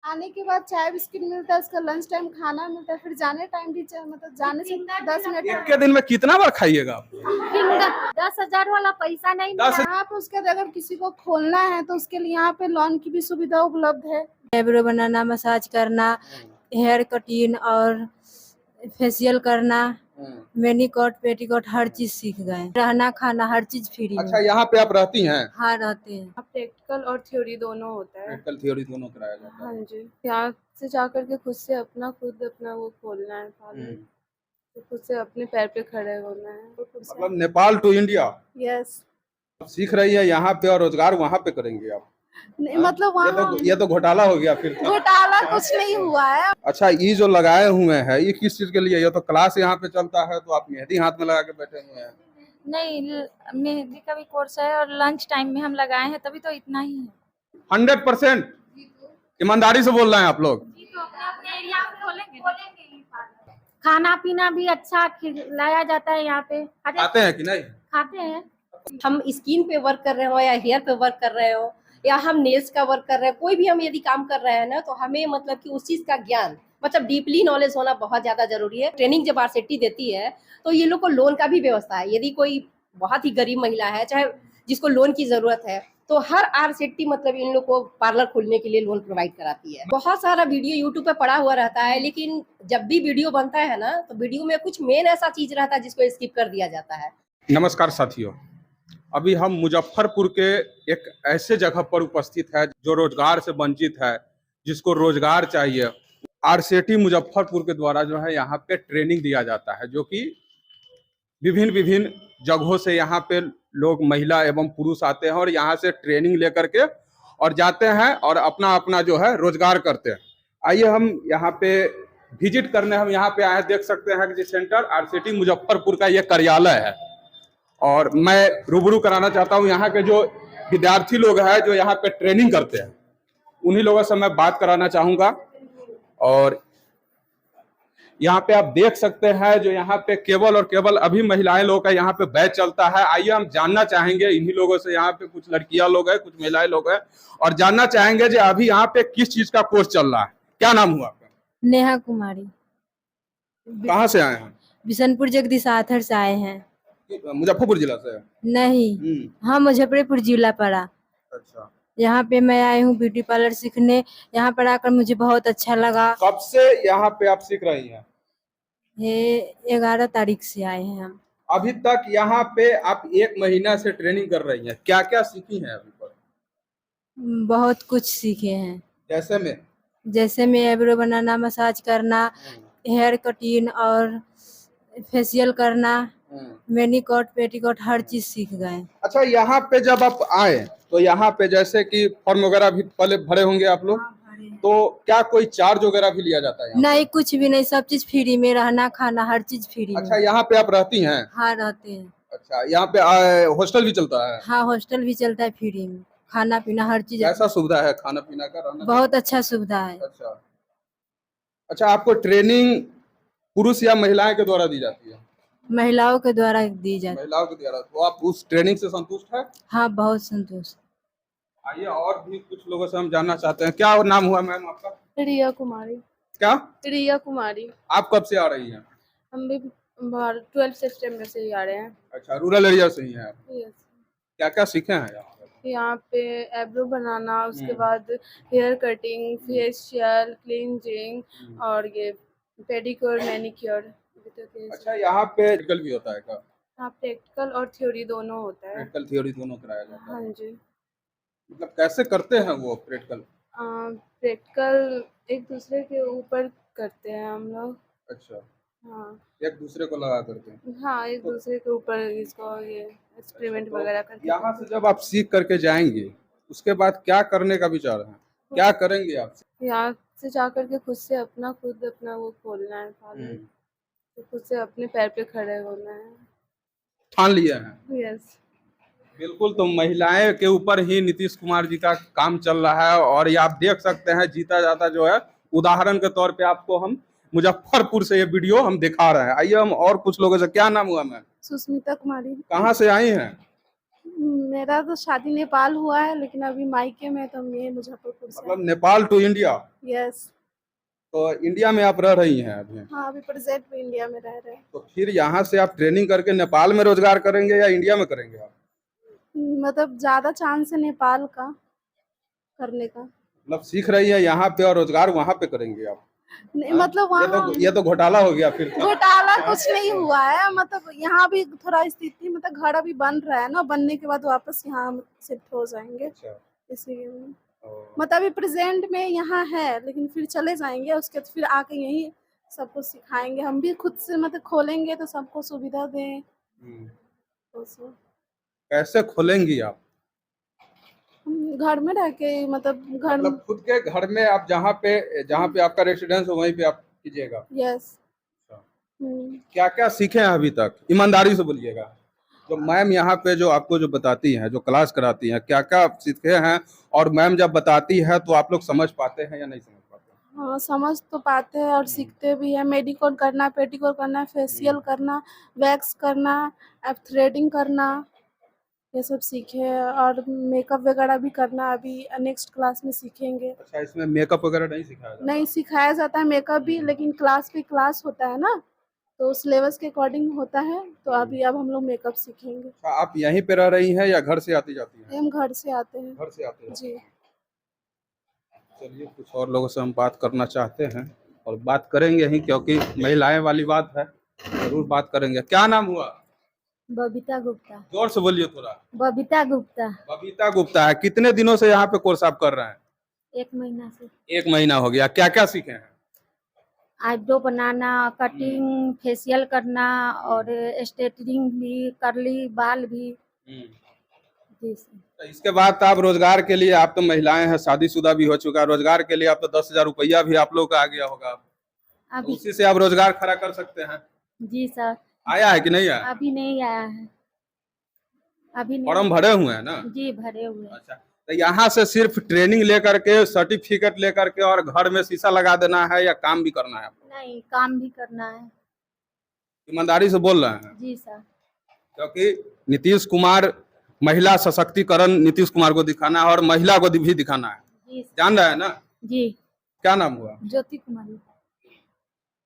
आने के बाद चाय बिस्किट मिलता है, उसका लंच टाइम खाना मिलता है, फिर जाने टाइम भी मतलब जाने से 10 मिनट एक के दिन में कितना बार खाइएगा आप? 10,000 वाला पैसा नहीं 10 यहाँ पे उसके बाद अगर किसी को खोलना है तो उसके लिए यहाँ पे लोन की भी सुविधा उपलब्ध है। आईब्रो बनाना, मसाज करना, हेयर कटिंग और फेशियल करना, मैनीकोट पेटीकोट हर चीज सीख गए। रहना खाना हर चीज फ्री में। अच्छा, यहाँ पे आप रहती हैं? हाँ रहते हैं। प्रैक्टिकल और थ्योरी दोनों होता है। प्रैक्टिकल थ्योरी दोनों कराया जाता है। हाँ जी, यहाँ से जा करके खुद अपना वो खोलना है पार्लर, तो खुद से अपने पैर पे खड़े होना है। मतलब नेपाल टू इंडिया यस। सीख रही है यहाँ पे और रोजगार वहाँ पे करेंगे आप? नहीं मतलब वहाँ ये तो घोटाला हो गया फिर तो। घोटाला कुछ नहीं हुआ है। अच्छा, ये जो लगाए हुए हैं ये किस चीज के लिए? ये तो क्लास यहाँ पे चलता है, तो आप मेहंदी हाथ में लगा के बैठे हुए हैं। नहीं, मेहंदी का भी कोर्स है और लंच टाइम में हम लगाए हैं, तभी तो इतना ही है। 100% ईमानदारी से बोल रहे हैं आप लोग? खाना पीना भी अच्छा खिलाया जाता है यहाँ पे। आते हैं कि नहीं? खाते हैं। हम स्किन पे वर्क कर रहे हो या हेयर पे वर्क कर रहे हो या हम नेल्स का वर्क कर रहे हैं, कोई भी हम यदि काम कर रहे हैं ना, तो हमें मतलब कि उस चीज का ज्ञान मतलब डीपली नॉलेज होना बहुत ज्यादा जरूरी है। ट्रेनिंग जब आरसीटी देती है तो ये लोग को लोन का भी व्यवस्था है। यदि कोई बहुत ही गरीब महिला है, चाहे जिसको लोन की जरूरत है, तो हर आरसीटी मतलब इन लोग को पार्लर खोलने के लिए लोन प्रोवाइड कराती है। बहुत सारा वीडियो यूट्यूब पे पड़ा हुआ रहता है, लेकिन जब भी वीडियो बनता है ना, तो वीडियो में कुछ मेन ऐसा चीज रहता है जिसको स्किप कर दिया जाता है। नमस्कार साथियों, अभी हम मुजफ्फरपुर के एक ऐसे जगह पर उपस्थित है जो रोजगार से वंचित है, जिसको रोजगार चाहिए। आरसीटी मुजफ्फरपुर के द्वारा जो है यहाँ पे ट्रेनिंग दिया जाता है, जो कि विभिन्न जगहों से यहाँ पे लोग महिला एवं पुरुष आते हैं और यहाँ से ट्रेनिंग लेकर के और जाते हैं और अपना अपना जो है रोजगार करते हैं। आइए हम यहाँ पे विजिट करने हम यहाँ पे आए, देख सकते हैं कि सेंटर आरसीटी मुजफ्फरपुर का ये कार्यालय है और मैं रूबरू कराना चाहता हूँ यहाँ के जो विद्यार्थी लोग हैं जो यहाँ पे ट्रेनिंग करते हैं, उन्हीं लोगों से मैं बात कराना चाहूँगा। और यहाँ पे आप देख सकते हैं जो यहाँ पे केवल और केवल अभी महिलाएं लोग का यहाँ पे बैच चलता है। आइए हम जानना चाहेंगे इन्हीं लोगों से, यहाँ पे कुछ लड़कियां लोग हैं, कुछ महिलाएं लोग हैं, और जानना चाहेंगे जो अभी यहाँ पे किस चीज का कोर्स चल रहा है। क्या नाम हुआ आपका? नेहा कुमारी। कहाँ से आए हैं? बिशनपुर जगदीश आथर से आए हैं। मुजफ्फरपुर जिला से? नहीं, हाँ मुजफ्फरपुर जिला पड़ा। अच्छा, यहाँ पे मैं आई हूँ ब्यूटी पार्लर सीखने। यहाँ पर आकर मुझे बहुत अच्छा लगा। कब से यहाँ पे आप सीख रही हैं? ये 11 तारीख से आए हैं हम। अभी तक यहाँ पे आप 1 महीना से ट्रेनिंग कर रही हैं, क्या क्या सीखी हैं अभी पर? बहुत कुछ सीखे हैं। जैसे में आईब्रो बनाना, मसाज करना, हेयर कटिंग और फेशियल करना, मैनीकोट पेटीकोट हर चीज सीख गए। अच्छा, यहाँ पे जब आप आए तो यहाँ पे जैसे कि फॉर्म वगैरह भी पहले भरे होंगे आप लोग? तो क्या कोई चार्ज वगैरह भी लिया जाता है? नहीं, कुछ भी नहीं, सब चीज फ्री में। रहना खाना हर चीज फ्री में। अच्छा, यहाँ पे आप रहती हैं? हाँ रहते हैं। अच्छा, यहाँ पे हॉस्टल भी चलता है? हाँ हॉस्टल भी चलता है फ्री में। खाना पीना हर चीज। ऐसा सुविधा है खाना पीना का? रहना बहुत अच्छा सुविधा है। अच्छा अच्छा, आपको ट्रेनिंग पुरुष या महिलाएं के द्वारा दी जाती है? महिलाओं के द्वारा दी जाती है। महिलाओं के द्वारा। तो आप उस ट्रेनिंग से संतुष्ट है? हाँ बहुत संतुष्ट। आइए और भी कुछ लोगों से हम जानना चाहते हैं। क्या नाम हुआ मैम आपका? रिया कुमारी। क्या? रिया कुमारी। आप कब से आ रही हैं? हम भी 12 सितंबर से ही आ रहे हैं। अच्छा, रूरल एरिया से ही हैं आप? यस। क्या क्या सीखे हैं यहाँ पे एब्रो बनाना, उसके बाद हेयर कटिंग, फेशियल, क्लींजिंग और ये पेडिक्योर, मैनिक्योर। अच्छा, यहाँ पे प्रैक्टिकल भी होता है क्या? हाँ, प्रैक्टिकल और थ्योरी दोनों होता है। प्रैक्टिकल थ्योरी दोनों कराया जाता है? हाँ जी। मतलब कैसे करते हैं वो प्रैक्टिकल? प्रैक्टिकल एक दूसरे के ऊपर करते हैं हम लोग। अच्छा, हाँ। एक दूसरे को लगा करते हैं? हाँ, एक दूसरे के ऊपर इसको ये एक्सपेरिमेंट वगैरह करते हैं। यहाँ से जब आप सीख करके जाएंगे उसके बाद क्या करने का विचार है? क्या करेंगे आप? यहाँ से जा करके खुद अपना वो खोलना है पार्लर, तो खुद से अपने पैर पे खड़े होना है। ठान लिया है? यस। बिल्कुल, तो महिलाएं के ऊपर ही नीतीश कुमार जी का काम चल रहा है और ये आप देख सकते हैं जीता जाता जो है। उदाहरण के तौर पे आपको हम मुजफ्फरपुर से ये वीडियो हम दिखा रहे हैं। आइए हम और कुछ लोगों से। क्या नाम हुआ मैम? सुष्मिता कुमारी। कहाँ से आई हैं? मेरा तो शादी नेपाल हुआ है, लेकिन अभी मायके में तो मैं मुजफ्फरपुर से। मतलब नेपाल टू इंडिया, यस। तो इंडिया में आप रह रही हैं अभी? हाँ, अभी प्रेजेंट में इंडिया में रह रहे हैं। तो फिर यहाँ से आप ट्रेनिंग करके नेपाल में रोजगार करेंगे या इंडिया में करेंगे आप? मतलब ज्यादा चांस है नेपाल का करने का। मतलब सीख रही है यहाँ पे और रोजगार वहाँ पे करेंगे आप? नहीं, मतलब वहाँ ये तो घोटाला हो गया फिर तो। घोटाला कुछ नहीं हुआ है, मतलब यहाँ भी थोड़ा स्थिति, मतलब घर अभी बन रहा है ना, बनने के बाद वापस यहाँ शिफ्ट हो जाएंगे। अच्छा। इसीलिए मतलब अभी प्रेजेंट में यहाँ है, लेकिन फिर चले जाएंगे, उसके बाद फिर आके यही सबको सिखाएंगे। हम भी खुद से मतलब खोलेंगे तो सबको सुविधा दें। तो कैसे खोलेंगी आप? घर में रह के, मतलब घर। मतलब खुद के घर में आप जहाँ पे आपका रेसिडेंस हो वहीं पे आप कीजिएगा? यस। क्या क्या सीखे हैं अभी तक, ईमानदारी से बोलिएगा। जो मैम यहाँ पे जो आपको जो बताती हैं, जो क्लास कराती हैं, क्या क्या आप सीखे हैं? और मैम जब बताती है तो आप लोग समझ पाते हैं या नहीं समझ पाते? हाँ, समझ तो पाते हैं और सीखते भी हैं। मेडिकोर करना, पेडिकोर करना, फेशियल करना, वैक्स करना, अब थ्रेडिंग करना, ये सब सीखे हैं। और मेकअप वगैरह भी करना अभी नेक्स्ट क्लास में सीखेंगे। अच्छा, इसमें मेकअप वगैरह नहीं सिखाया जाता? नहीं सिखाया जाता है मेकअप भी, लेकिन क्लास पे क्लास होता है ना, तो उस सिलेबस के अकॉर्डिंग होता है। तो अभी अब हम लोग मेकअप सीखेंगे। अच्छा, आप यहीं पे रह रही हैं या घर से आती जाती हैं? हम घर से आते हैं। घर से आते हैं जी। चलिए, कुछ और लोगों से हम बात करना चाहते हैं और बात करेंगे ही, क्योंकि महिलाएं वाली बात है, जरूर बात करेंगे। क्या नाम हुआ? बबीता गुप्ता। जोर से बोलिए थोड़ा। बबीता गुप्ता। बबीता गुप्ता है। कितने दिनों से यहाँ पे कोर्स आप कर रहे हैं? 1 महीना से। 1 महीना हो गया। क्या क्या सीखे हैं? आईब्रो बनाना, कटिंग, फेशियल करना और स्ट्रेटनिंग भी, कर्ली बाल भी। जी सर। तो इसके बाद आप रोजगार के लिए, आप तो महिलाएं हैं, शादीशुदा भी हो चुका है, रोजगार के लिए आप तो 10,000 रुपया भी आप लोग का आ गया होगा। अभी उसी से आप रोजगार खड़ा कर सकते हैं। जी सर। आया है कि नहीं आया? अभी नहीं आया है। अभी नहीं। फॉर्म भरे हुए हैं ना? जी भरे हुए हैं। अच्छा, तो यहाँ से सिर्फ ट्रेनिंग लेकर के, सर्टिफिकेट लेकर के और घर में शीशा लगा देना है या काम भी करना है? नहीं, काम भी करना है। ईमानदारी से बोल रहे हैं? जी सर। क्योंकि नीतीश कुमार, महिला सशक्तिकरण नीतीश कुमार को दिखाना है और महिला को भी दिखाना है। जी सर। जान रहे हैं ना? जी। क्या नाम हुआ? ज्योति कुमारी।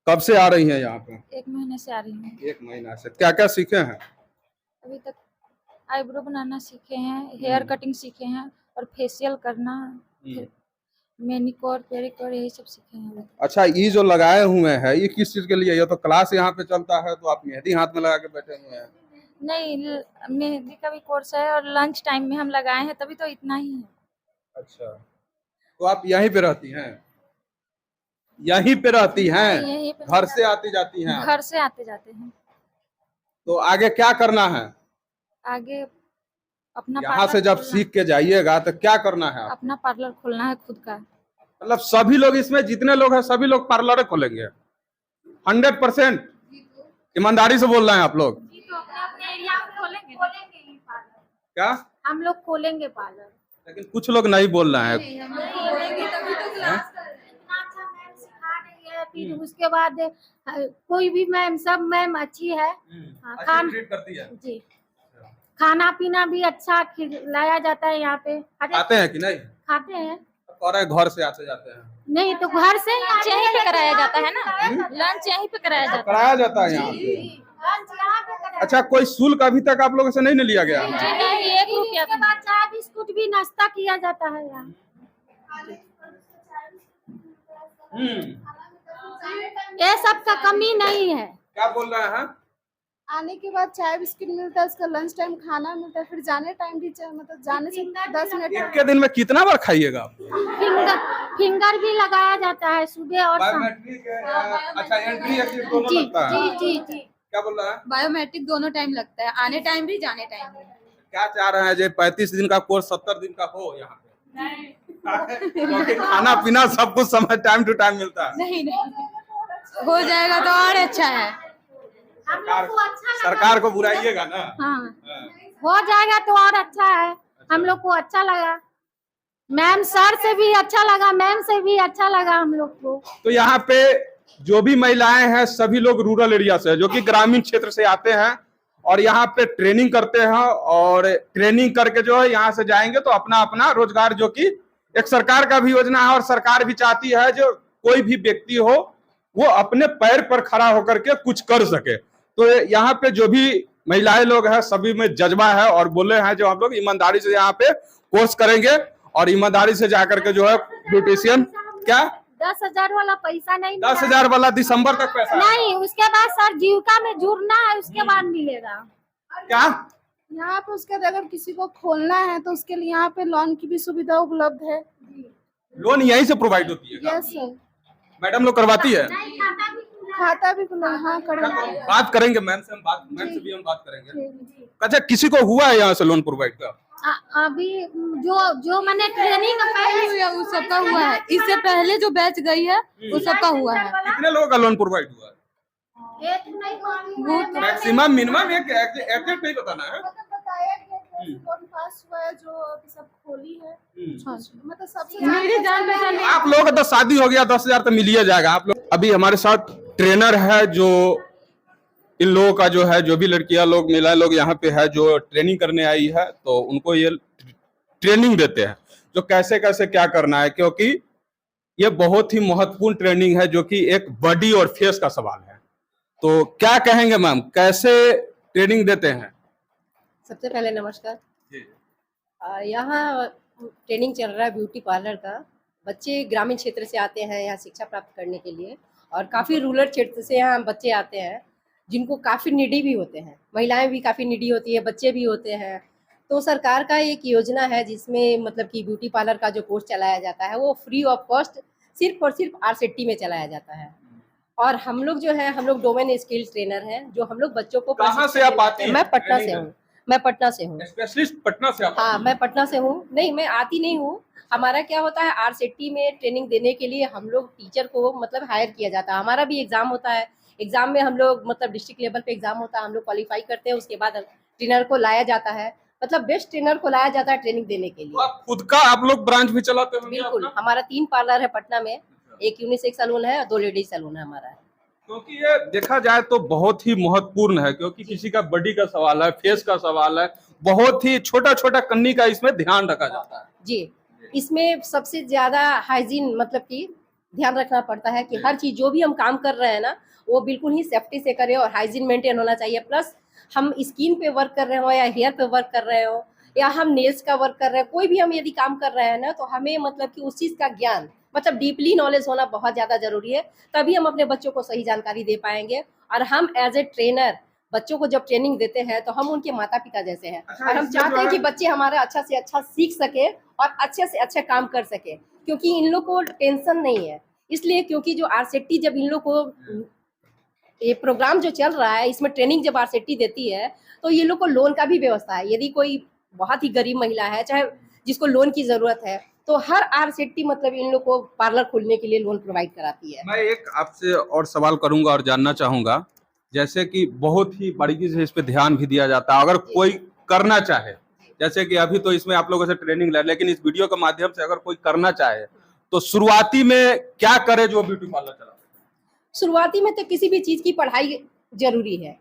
कब से आ रही हैं यहाँ पे? 1 महीने से आ रही हूँ। 1 महीना से। क्या क्या सीखे हैं? अभी तक आईब्रो बनाना सीखे हैं, हेयर कटिंग सीखे हैं और फेशियल करना, मैनिक्योर पेडिक्योर यही सब सीखे हैं। अच्छा, ये जो लगाए हुए हैं ये किस चीज के लिए? ये तो क्लास यहाँ पे चलता है, तो आप मेहंदी हाथ में लगा के बैठे हुए हैं। नहीं, मेहंदी का भी कोर्स है और लंच टाइम में हम लगाए हैं, तभी तो इतना ही है। अच्छा, तो आप यहीं पे रहती हैं? यहीं पे रहती हैं? यहीं पे घर से आती जाती हैं? घर से आते जाते हैं। तो आगे क्या करना है? आगे अपना यहाँ पार्लर से जब खोलना- सीख के जाइएगा तो क्या करना है? अपना पार्लर खोलना है खुद का। मतलब सभी लोग, इसमें जितने लोग हैं सभी लोग पार्लर खोलेंगे? 100% ईमानदारी से बोल रहे हैं आप लोग? जी, तो अपने एरिया में खोलेंगे ही पार्लर। क्या? हम लोग खोलेंगे पार्लर। लेकिन कुछ लोग नहीं बोल रहे हैं। इतना अच्छा मैम सिखा रही है, फिर उसके बाद कोई भी मैम, सब मैम अच्छी है। हाँ, ट्रीट करती है। जी, खाना पीना भी अच्छा खिलाया जाता है यहाँ पे। खाते हैं कि नहीं? खाते हैं। और घर से आते जाते हैं? नहीं, तो घर से लंच यहीं पे कराया जाता है ना, लंच यहीं पे कराया जाता है। कराया जाता है यहाँ पे? लंच यहाँ पे कराया अच्छा, कोई शुल्क अभी तक आप लोगों से नहीं लिया गया? जी नहीं, 1 रुपया। के बाद चाय बिस्कुट भी नाश्ता किया जाता है यहाँ। ये सब का कमी नहीं है। क्या बोल रहे हैं? आने के बाद चाय बिस्किट मिलता है, उसका लंच टाइम खाना मिलता है, फिर जाने टाइम भी मतलब जाने से 10 मिनट एक के दिन में कितना बार खाइएगा आप? फिंगर भी लगाया जाता है सुबह और शाम। बायोमेट्रिक अच्छा, एंट्री एग्जिट दोनों जी लगता है? जी जी जी। क्या बोल रहा है? बायोमेट्रिक दोनों टाइम लगता है, आने टाइम भी जाने टाइम भी। क्या चाह रहे हैं जो 35 दिन का कोर्स 70 दिन का हो यहाँ पे? क्योंकि खाना पीना सब कुछ समय टाइम टू टाइम मिलता है। नहीं हो जाएगा तो और अच्छा है। सरकार को बुराइएगा ना? हाँ, हो जाएगा तो और अच्छा है। हम लोग को अच्छा लगा, मैम सर से भी अच्छा लगा, मैम से भी अच्छा लगा हम लोग को। तो यहाँ पे जो भी महिलाएं हैं सभी लोग रूरल एरिया से, जो कि ग्रामीण क्षेत्र से आते हैं और यहाँ पे ट्रेनिंग करते हैं, और ट्रेनिंग करके जो है यहाँ से जाएंगे तो अपना अपना रोजगार, जो कि एक सरकार का भी योजना है और सरकार भी चाहती है जो कोई भी व्यक्ति हो वो अपने पैर पर खड़ा होकर के कुछ कर सके। तो यहाँ पे जो भी महिलाएं लोग हैं सभी में जज्बा है और बोले हैं जो हम लोग ईमानदारी से यहाँ पे कोर्स करेंगे और ईमानदारी से जाकर के जो है ब्यूटिशियन क्या 10,000 वाला पैसा नहीं मिला। 10,000 वाला दिसंबर तक पैसा नहीं, उसके बाद सर जीविका में जुड़ना है, उसके बाद मिलेगा। क्या यहाँ पे उसके अगर किसी को खोलना है तो उसके लिए यहाँ पे लोन की भी सुविधा उपलब्ध है। लोन यहीं से प्रोवाइड होती है? Yes sir. मैडम लोग करवाती है? खाता भी खुला, हाँ करेंगे। बात करेंगे मैम से, मैम से भी हम बात करेंगे। अच्छा, किसी को हुआ है यहाँ से लोन प्रोवाइड का? अभी जो मैंने ट्रेनिंग हुआ है, उस सबका हुआ है। इससे पहले जो बैच गई है वो सबका हुआ है। कितने लोगों का लोन प्रोवाइड हुआ है? मैक्सिमम मिनिमम एक एग्जैक्ट नहीं बताना है। बताया गया कि लोन पास हुआ है जो अभी सब खोली है, मतलब सबसे मेरी जान पहचान में आप लोगों का तो शादी हो गया, 10,000 तो मिल ही जाएगा। आप लोग अभी हमारे साथ ट्रेनर है जो इन लोगों का जो है, जो भी लड़कियां लोग महिलाएं लोग यहाँ पे है जो ट्रेनिंग करने आई है, तो उनको ये ट्रेनिंग देते हैं जो कैसे कैसे क्या करना है, क्योंकि ये बहुत ही महत्वपूर्ण ट्रेनिंग है जो कि एक बॉडी और फेस का सवाल है। तो क्या कहेंगे मैम, कैसे ट्रेनिंग देते हैं? सबसे पहले नमस्कार। यहाँ ट्रेनिंग चल रहा है ब्यूटी पार्लर का। बच्चे ग्रामीण क्षेत्र से आते हैं यहाँ शिक्षा प्राप्त करने के लिए, और काफ़ी रूरल क्षेत्र से यहाँ बच्चे आते हैं जिनको काफ़ी निडी भी होते हैं, महिलाएं भी काफ़ी निडी होती है, बच्चे भी होते हैं। तो सरकार का एक योजना है जिसमें मतलब कि ब्यूटी पार्लर का जो कोर्स चलाया जाता है वो फ्री ऑफ कॉस्ट सिर्फ और सिर्फ आरसेटी में चलाया जाता है। और हम लोग जो है, हम लोग डोमेन स्किल ट्रेनर हैं जो हम लोग बच्चों को कहाँ से आप आती हैं? मैं पटना से हूँ। मैं पटना से हूँ। स्पेशलिस्ट पटना से आप? हाँ, मैं पटना से हूँ। नहीं, मैं आती नहीं हूँ। हमारा क्या होता है, आरसेटी में ट्रेनिंग देने के लिए हम लोग टीचर को मतलब हायर किया जाता है। हमारा भी एग्जाम होता है, एग्जाम में हम लोग मतलब डिस्ट्रिक्ट लेवल पे एग्जाम होता है, हम लोग क्वालिफाई करते हैं, उसके बाद ट्रेनर को लाया जाता है, मतलब बेस्ट ट्रेनर को लाया जाता है ट्रेनिंग देने के लिए। तो आप खुद का आप लोग ब्रांच भी चलाते होंगे? बिल्कुल, हमारा 3 पार्लर है पटना में, एक यूनिसेक्स सैलून है और 2 लेडीज सैलून है हमारा। क्योंकि ये देखा जाए तो बहुत ही महत्वपूर्ण है, क्योंकि किसी का बॉडी का सवाल है, फेस का सवाल है, बहुत ही छोटा छोटा कन्नी का इसमें ध्यान रखा जाता है। जी, इसमें सबसे ज्यादा हाइजीन मतलब कि ध्यान रखना पड़ता है कि हर चीज जो भी हम काम कर रहे हैं ना वो बिल्कुल ही सेफ्टी से करें और हाइजीन मेंटेन होना चाहिए। प्लस हम स्किन पे वर्क कर रहे हो या हेयर पे वर्क कर रहे हो या हम नेल्स का वर्क कर रहे हैं, कोई भी हम यदि काम कर रहे हैं ना, तो हमें मतलब कि उस चीज का ज्ञान मतलब डीपली नॉलेज होना बहुत ज्यादा जरूरी है, तभी हम अपने बच्चों को सही जानकारी दे पाएंगे। और हम एज ए ट्रेनर बच्चों को जब ट्रेनिंग देते हैं तो हम उनके माता पिता जैसे हैं, और हम चाहते हैं कि बच्चे हमारा अच्छा से अच्छा सीख सके और अच्छे से अच्छा काम कर सके, क्योंकि इन लोग को टेंशन नहीं है। इसलिए क्योंकि जो आरसेटी जब इन लोग को ये प्रोग्राम जो चल रहा है इसमें ट्रेनिंग जब आरसेटी देती है तो ये लोग को लोन का भी व्यवस्था है। यदि कोई बहुत ही गरीब महिला है चाहे जिसको लोन की जरूरत है तो हर आरसेटी मतलब इन लोग को पार्लर खोलने के लिए लोन प्रोवाइड कराती है। मैं एक आपसे और सवाल करूंगा और जानना चाहूंगा, जैसे कि बहुत ही बारीकी से इस पे ध्यान भी दिया जाता है, अगर कोई करना चाहे, जैसे कि अभी तो इसमें आप लोगों से ट्रेनिंग ले, लेकिन इस वीडियो के माध्यम से अगर कोई करना चाहे तो शुरुआती में क्या करे जो ब्यूटी पार्लर चला? शुरुआती में तो किसी भी चीज की पढ़ाई जरूरी है,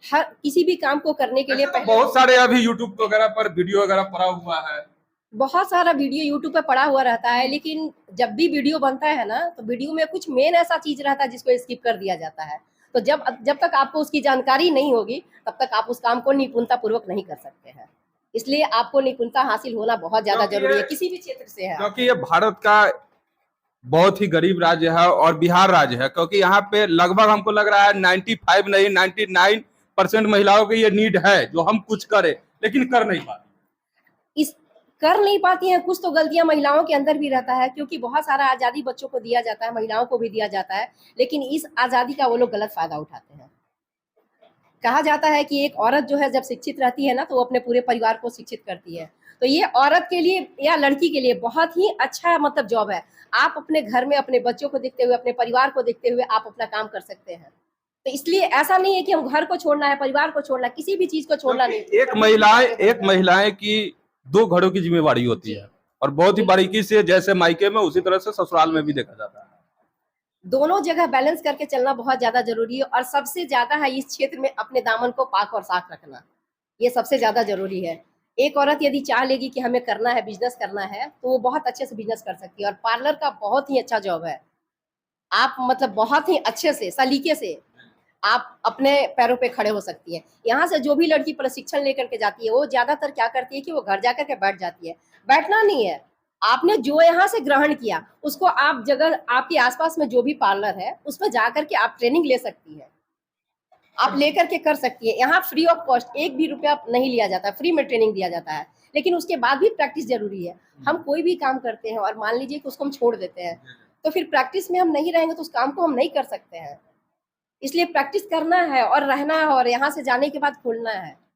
हर किसी भी काम को करने के लिए तो बहुत सारे अभी यूट्यूब वगैरह पर वीडियो वगैरह पड़ा हुआ है, बहुत सारा वीडियो यूट्यूब पे पड़ा हुआ रहता है, लेकिन जब भी वीडियो बनता है ना तो वीडियो में कुछ मेन ऐसा चीज रहता है जिसको स्किप कर दिया जाता है। तो जब तक आपको उसकी जानकारी नहीं होगी तब तक आप उस काम को निपुणता पूर्वक नहीं कर सकते हैं। इसलिए आपको निपुणता हासिल होना बहुत ज्यादा जरूरी है, किसी भी क्षेत्र से है। क्योंकि ये भारत का बहुत ही गरीब राज्य है और बिहार राज्य है, क्योंकि यहाँ पे लगभग हमको लग रहा है 95 नहीं 99% महिलाओं की ये नीड है जो हम कुछ करें लेकिन कर नहीं पाते। कर नहीं पाती हैं, कुछ तो गलतियां महिलाओं के अंदर भी रहता है, क्योंकि बहुत सारा आजादी बच्चों को दिया जाता है, महिलाओं को भी दिया जाता है, लेकिन इस आजादी का वो लोग गलत फायदा उठाते हैं। कहा जाता है कि एक औरत जो है जब शिक्षित रहती है ना तो वो अपने पूरे परिवार को शिक्षित करती है। तो ये औरत के लिए या लड़की के लिए बहुत ही अच्छा मतलब जॉब है। आप अपने घर में अपने बच्चों को देखते हुए, अपने परिवार को देखते हुए आप अपना काम कर सकते हैं। तो इसलिए ऐसा नहीं है कि हम घर को छोड़ना है, परिवार को छोड़ना, किसी भी चीज को छोड़ना नहीं। एक महिलाएं की 2 घरों की जिम्मेवारी होती है और बहुत ही बारीकी से, जैसे मायके में उसी तरह से ससुराल में भी देखा जाता है। दोनों जगह बैलेंस करके चलना बहुत ज्यादा जरूरी है। और सबसे ज्यादा है इस क्षेत्र में अपने दामन को पाक और साफ रखना, ये सबसे ज्यादा जरूरी है। एक औरत यदि चाह लेगी कि हमें करना है, बिजनेस करना है, तो वो बहुत अच्छे से बिजनेस कर सकती है। और पार्लर का बहुत ही अच्छा जॉब है। आप मतलब बहुत ही अच्छे से, सलीके से आप अपने पैरों पे खड़े हो सकती है। यहाँ से जो भी लड़की प्रशिक्षण लेकर के जाती है, वो ज्यादातर क्या करती है कि वो घर जाकर के बैठ जाती है। बैठना नहीं है, आपने जो यहाँ से ग्रहण किया उसको आप जगह, आपके आसपास में जो भी पार्लर है उसमें जाकर के आप ट्रेनिंग ले सकती है, आप लेकर के कर सकती है। यहाँ फ्री ऑफ कॉस्ट 1 भी रुपया नहीं लिया जाता, फ्री में ट्रेनिंग दिया जाता है। लेकिन उसके बाद भी प्रैक्टिस जरूरी है। हम कोई भी काम करते हैं और मान लीजिए कि उसको हम छोड़ देते हैं, तो फिर प्रैक्टिस में हम नहीं रहेंगे तो उस काम को हम नहीं कर सकते हैं। इसलिए प्रैक्टिस करना है और रहना है, और यहाँ से जाने के बाद खोलना है।